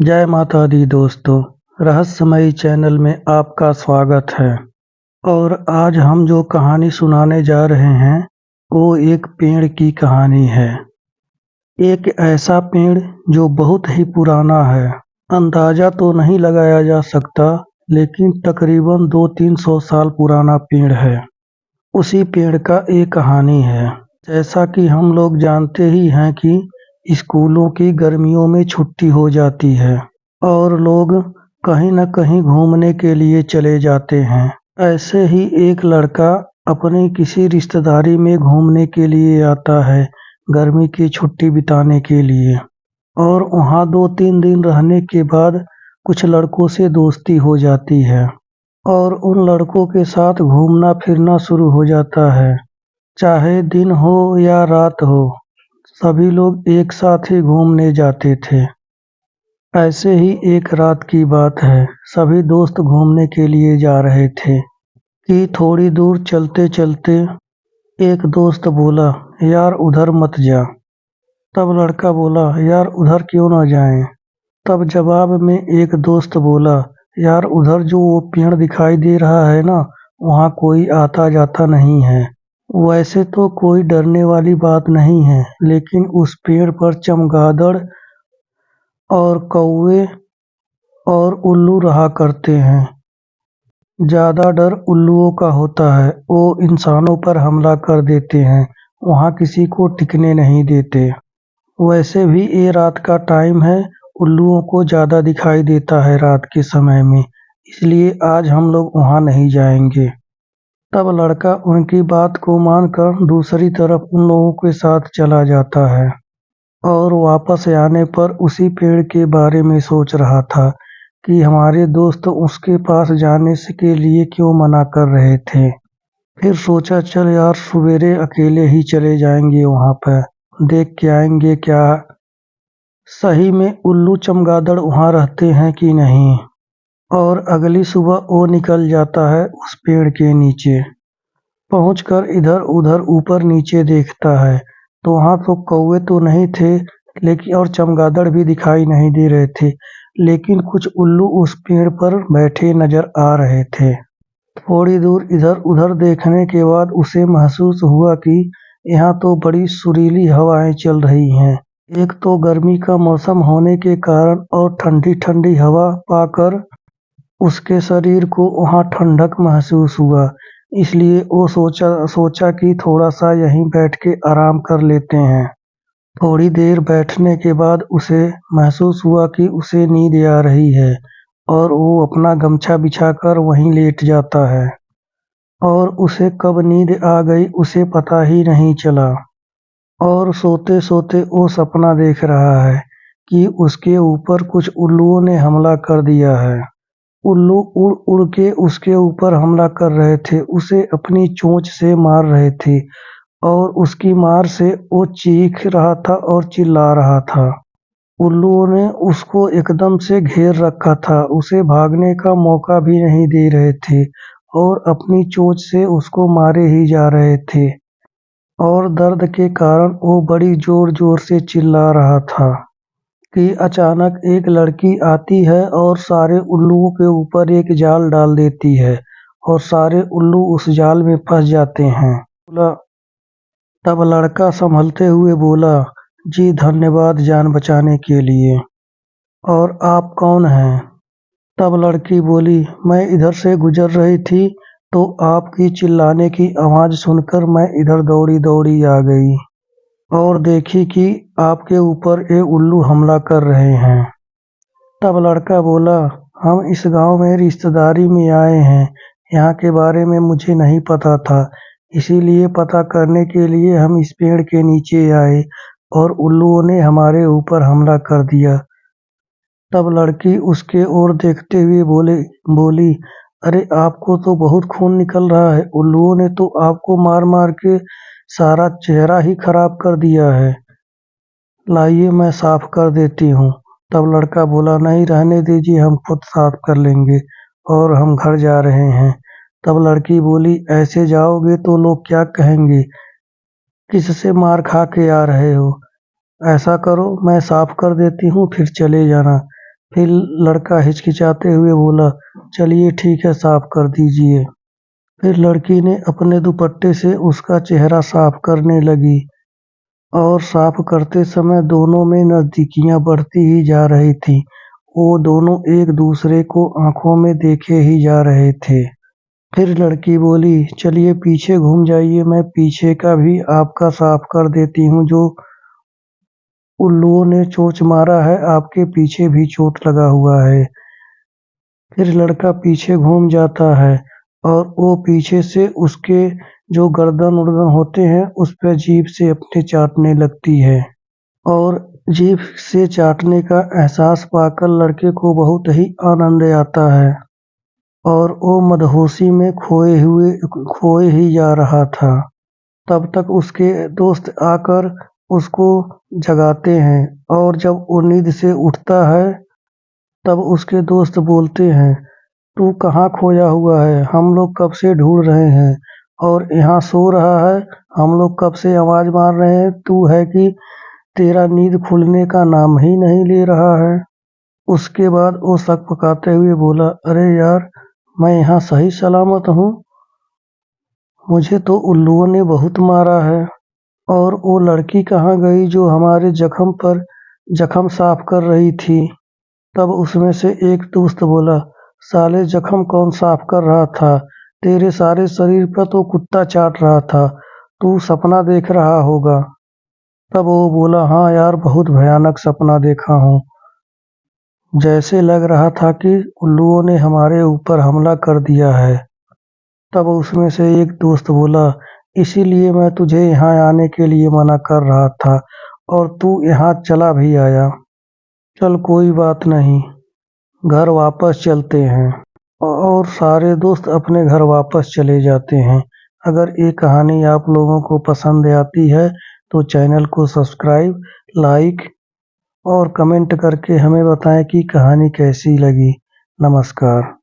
जय माता दी दोस्तों, रहस्यमयी चैनल में आपका स्वागत है। और आज हम जो कहानी सुनाने जा रहे हैं वो एक पेड़ की कहानी है। एक ऐसा पेड़ जो बहुत ही पुराना है। अंदाजा तो नहीं लगाया जा सकता, लेकिन तकरीबन 200-300 साल पुराना पेड़ है। उसी पेड़ का एक कहानी है। जैसा कि हम लोग जानते ही हैं कि स्कूलों की गर्मियों में छुट्टी हो जाती है और लोग कहीं न कहीं घूमने के लिए चले जाते हैं। ऐसे ही एक लड़का अपनी किसी रिश्तेदारी में घूमने के लिए आता है, गर्मी की छुट्टी बिताने के लिए। और वहाँ 2-3 दिन रहने के बाद कुछ लड़कों से दोस्ती हो जाती है और उन लड़कों के साथ घूमना फिरना शुरू हो जाता है। चाहे दिन हो या रात हो, सभी लोग एक साथ ही घूमने जाते थे। ऐसे ही एक रात की बात है, सभी दोस्त घूमने के लिए जा रहे थे कि थोड़ी दूर चलते-चलते एक दोस्त बोला, यार उधर मत जा। तब लड़का बोला, यार उधर क्यों ना जाएं? तब जवाब में एक दोस्त बोला, यार उधर जो वो पेड़ दिखाई दे रहा है ना, वहाँ कोई आता जाता नहीं है। वैसे तो कोई डरने वाली बात नहीं है, लेकिन उस पेड़ पर चमगादड़ और कौवे और उल्लू रहा करते हैं। ज़्यादा डर उल्लुओं का होता है, वो इंसानों पर हमला कर देते हैं, वहाँ किसी को टिकने नहीं देते। वैसे भी ये रात का टाइम है, उल्लुओं को ज़्यादा दिखाई देता है रात के समय में, इसलिए आज हम लोग वहाँ नहीं जाएंगे। तब लड़का उनकी बात को मानकर दूसरी तरफ उन लोगों के साथ चला जाता है और वापस आने पर उसी पेड़ के बारे में सोच रहा था कि हमारे दोस्त उसके पास जाने के लिए क्यों मना कर रहे थे। फिर सोचा, चल यार सवेरे अकेले ही चले जाएंगे वहाँ पर, देख के आएंगे क्या सही में उल्लू चमगादड़ वहाँ रहते हैं कि नहीं। और अगली सुबह वो निकल जाता है उस पेड़ के नीचे। पहुंचकर इधर उधर ऊपर नीचे देखता है तो वहाँ तो कौवे तो नहीं थे, लेकिन और चमगादड़ भी दिखाई नहीं दे रहे थे, लेकिन कुछ उल्लू उस पेड़ पर बैठे नजर आ रहे थे। थोड़ी दूर इधर उधर देखने के बाद उसे महसूस हुआ कि यहाँ तो बड़ी सुरीली हवाएं चल रही हैं। एक तो गर्मी का मौसम होने के कारण और ठंडी ठंडी हवा पाकर उसके शरीर को वहाँ ठंडक महसूस हुआ, इसलिए वो सोचा कि थोड़ा सा यहीं बैठ के आराम कर लेते हैं। थोड़ी देर बैठने के बाद उसे महसूस हुआ कि उसे नींद आ रही है और वो अपना गमछा बिछाकर वहीं लेट जाता है और उसे कब नींद आ गई उसे पता ही नहीं चला। और सोते सोते वो सपना देख रहा है कि उसके ऊपर कुछ उल्लुओं ने हमला कर दिया है। उल्लू उड़ उड़ के उसके ऊपर हमला कर रहे थे, उसे अपनी चोंच से मार रहे थे और उसकी मार से वो चीख रहा था और चिल्ला रहा था। उल्लुओं ने उसको एकदम से घेर रखा था, उसे भागने का मौका भी नहीं दे रहे थे और अपनी चोंच से उसको मारे ही जा रहे थे। और दर्द के कारण वो बड़ी जोर जोर से चिल्ला रहा था कि अचानक एक लड़की आती है और सारे उल्लुओं के ऊपर एक जाल डाल देती है और सारे उल्लू उस जाल में फंस जाते हैं। बोला, तब लड़का संभलते हुए बोला, जी धन्यवाद जान बचाने के लिए। और आप कौन हैं? तब लड़की बोली, मैं इधर से गुजर रही थी तो आपकी चिल्लाने की आवाज़ सुनकर मैं इधर दौड़ी दौड़ी आ गई और देखी कि आपके ऊपर ये उल्लू हमला कर रहे हैं। तब लड़का बोला, हम इस गांव में रिश्तेदारी में आए हैं, यहाँ के बारे में मुझे नहीं पता था, इसीलिए पता करने के लिए हम इस पेड़ के नीचे आए और उल्लुओं ने हमारे ऊपर हमला कर दिया। तब लड़की उसके ओर देखते हुए बोली, अरे आपको तो बहुत खून निकल रहा है, उल्लुओं ने तो आपको मार मार के सारा चेहरा ही खराब कर दिया है, लाइए मैं साफ कर देती हूँ। तब लड़का बोला, नहीं रहने दीजिए, हम खुद साफ कर लेंगे और हम घर जा रहे हैं। तब लड़की बोली, ऐसे जाओगे तो लोग क्या कहेंगे, किससे मार खा के आ रहे हो, ऐसा करो मैं साफ कर देती हूँ फिर चले जाना। फिर लड़का हिचकिचाते हुए बोला, चलिए ठीक है, साफ कर दीजिए। फिर लड़की ने अपने दुपट्टे से उसका चेहरा साफ करने लगी और साफ करते समय दोनों में नजदीकियां बढ़ती ही जा रही थी। वो दोनों एक दूसरे को आंखों में देखे ही जा रहे थे। फिर लड़की बोली, चलिए पीछे घूम जाइए, मैं पीछे का भी आपका साफ कर देती हूँ। जो उल्लुओं ने चोंच मारा है, आपके पीछे भी चोट लगा हुआ है। फिर लड़का पीछे घूम जाता है और वो पीछे से उसके जो गर्दन उर्दन होते हैं उस पर जीभ से अपने चाटने लगती है और जीभ से चाटने का एहसास पाकर लड़के को बहुत ही आनंद आता है और वो मदहोशी में खोए ही जा रहा था। तब तक उसके दोस्त आकर उसको जगाते हैं और जब वो नींद से उठता है तब उसके दोस्त बोलते हैं, तू कहाँ खोया हुआ है? हम लोग कब से ढूंढ रहे हैं और यहाँ सो रहा है। हम लोग कब से आवाज मार रहे हैं, तू है कि तेरा नींद खुलने का नाम ही नहीं ले रहा है। उसके बाद वो शक पकाते हुए बोला, अरे यार, मैं यहाँ सही सलामत हूँ। मुझे तो उल्लुओं ने बहुत मारा है। और वो लड़की कहाँ गई जो हमारे जख्म पर जख्म साफ कर रही थी? तब उसमें से एक दोस्त बोला, साले जख्म कौन साफ कर रहा था? तेरे सारे शरीर पर तो कुत्ता चाट रहा था। तू सपना देख रहा होगा। तब वो बोला, हाँ यार, बहुत भयानक सपना देखा हूँ। जैसे लग रहा था कि उल्लुओं ने हमारे ऊपर हमला कर दिया है। तब उसमें से एक दोस्त बोला, इसीलिए मैं तुझे यहाँ आने के लिए मना कर रहा था और तू यहाँ चला भी आया। चल कोई बात नहीं, घर वापस चलते हैं। और सारे दोस्त अपने घर वापस चले जाते हैं। अगर ये कहानी आप लोगों को पसंद आती है तो चैनल को सब्सक्राइब, लाइक और कमेंट करके हमें बताएं कि कहानी कैसी लगी। नमस्कार।